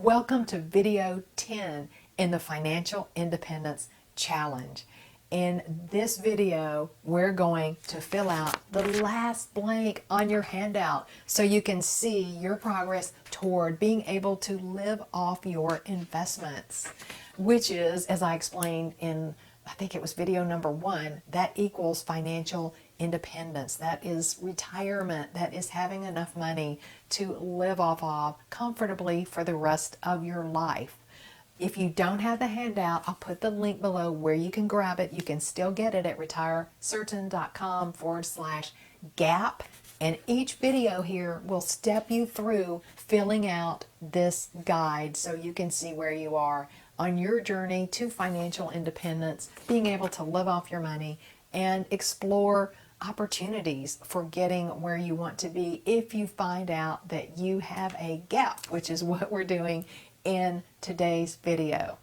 Welcome to video 10 in the Financial Independence Challenge. In this video, we're going to fill out the last blank on your handout so you can see your progress toward being able to live off your investments, which is, as I explained in, I think it was video number 1, that equals financial independence. That is retirement. That is having enough money to live off of comfortably for the rest of your life. If you don't have the handout, I'll put the link below where you can grab it. You can still get it at retirecertain.com/gap. And each video here will step you through filling out this guide so you can see where you are on your journey to financial independence, being able to live off your money and explore opportunities for getting where you want to be if you find out that you have a gap, which is what we're doing in today's video.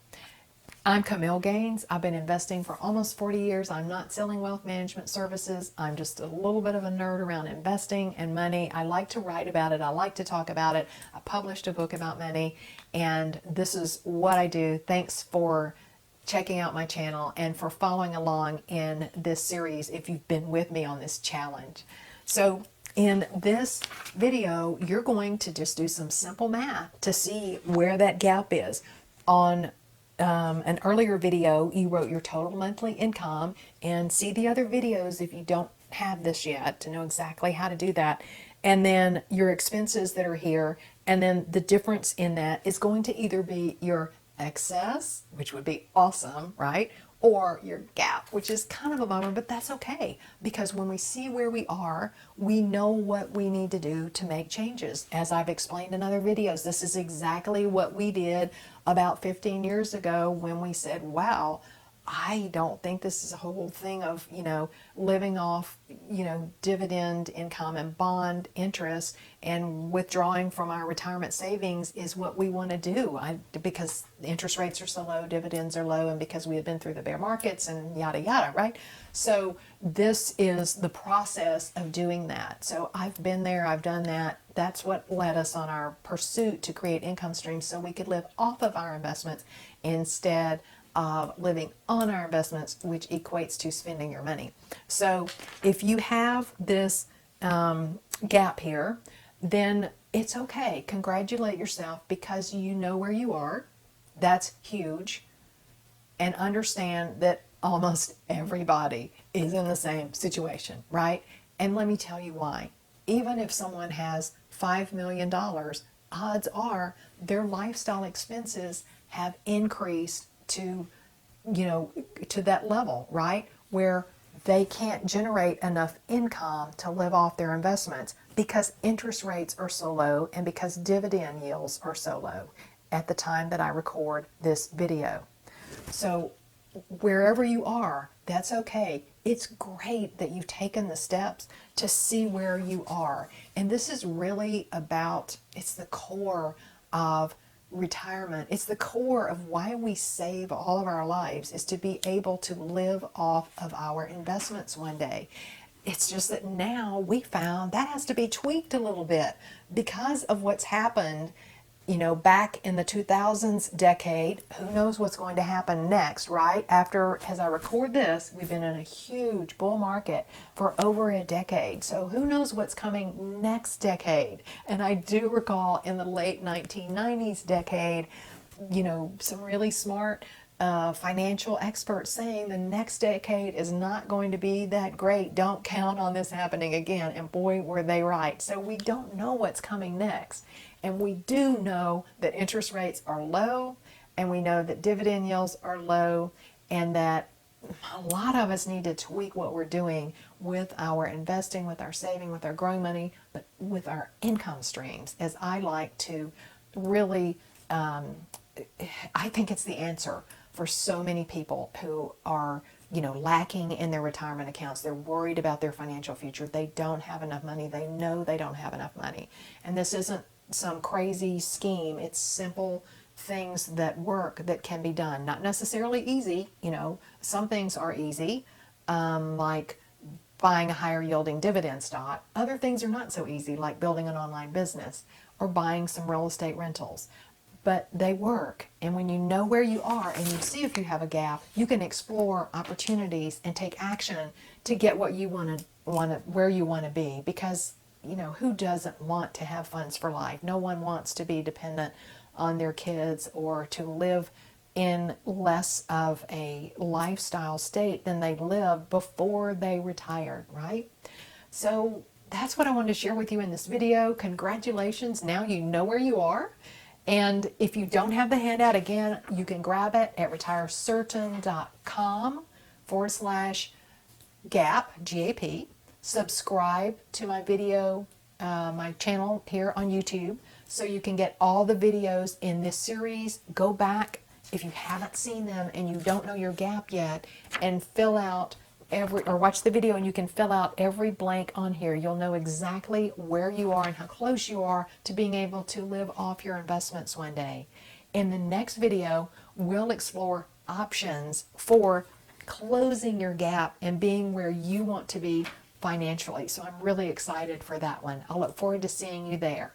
I'm Camille Gaines. I've been investing for almost 40 years. I'm not selling wealth management services. I'm just a little bit of a nerd around investing and money. I like to write about it. I like to talk about it. I published a book about money, and this is what I do. Thanks for checking out my channel and for following along in this series if you've been with me on this challenge. So in this video, you're going to just do some simple math to see where that gap is. On an earlier video, you wrote your total monthly income, and see the other videos if you don't have this yet to know exactly how to do that. And then your expenses that are here, and then the difference in that is going to either be your excess, which would be awesome, right? Or your gap, which is kind of a bummer, but that's okay. Because when we see where we are, we know what we need to do to make changes. As I've explained in other videos, this is exactly what we did about 15 years ago when we said, wow, I don't think this is a whole thing of, living off, dividend income and bond interest and withdrawing from our retirement savings is what we want to do. Because interest rates are so low, dividends are low, and because we have been through the bear markets and yada, yada, right? So this is the process of doing that. So I've been there, I've done that. That's what led us on our pursuit to create income streams so we could live off of our investments instead of living on our investments, which equates to spending your money. So if you have this gap here, then it's okay. Congratulate yourself because you know where you are. That's huge. And understand that almost everybody is in the same situation, right? And let me tell you why. Even if someone has $5 million, odds are their lifestyle expenses have increased to that level, right? Where they can't generate enough income to live off their investments because interest rates are so low and because dividend yields are so low at the time that I record this video. So wherever you are, that's okay. It's great that you've taken the steps to see where you are. And this is really about, it's the core of retirement. It's the core of why we save all of our lives, is to be able to live off of our investments one day. It's just that now we found that has to be tweaked a little bit because of what's happened, back in the 2000s decade. Who knows what's going to happen next, right? After, as I record this, we've been in a huge bull market for over a decade. So who knows what's coming next decade? And I do recall in the late 1990s decade, some really smart financial experts saying the next decade is not going to be that great. Don't count on this happening again. And boy, were they right. So we don't know what's coming next. And we do know that interest rates are low, and we know that dividend yields are low, and that a lot of us need to tweak what we're doing with our investing, with our saving, with our growing money, but with our income streams, as I like to really, I think it's the answer for so many people who are lacking in their retirement accounts. They're worried about their financial future. They don't have enough money. They know they don't have enough money. And this isn't some crazy scheme. It's simple things that work that can be done. Not necessarily easy. Some things are easy, like buying a higher yielding dividend stock. Other things are not so easy, like building an online business or buying some real estate rentals. but they work. And when you know where you are and you see if you have a gap, you can explore opportunities and take action to get what you want to where you want to be. Because, you know, who doesn't want to have funds for life? No one wants to be dependent on their kids or to live in less of a lifestyle state than they lived before they retired, right? So that's what I wanted to share with you in this video. Congratulations. Now you know where you are. And if you don't have the handout, again, you can grab it at retirecertain.com/gap, GAP. Subscribe to my video, my channel here on YouTube, so you can get all the videos in this series. Go back if you haven't seen them and you don't know your gap yet, and fill out or watch the video and you can fill out every blank on here. You'll know exactly where you are and how close you are to being able to live off your investments one day. In the next video, we'll explore options for closing your gap and being where you want to be financially. So I'm really excited for that one. I'll look forward to seeing you there.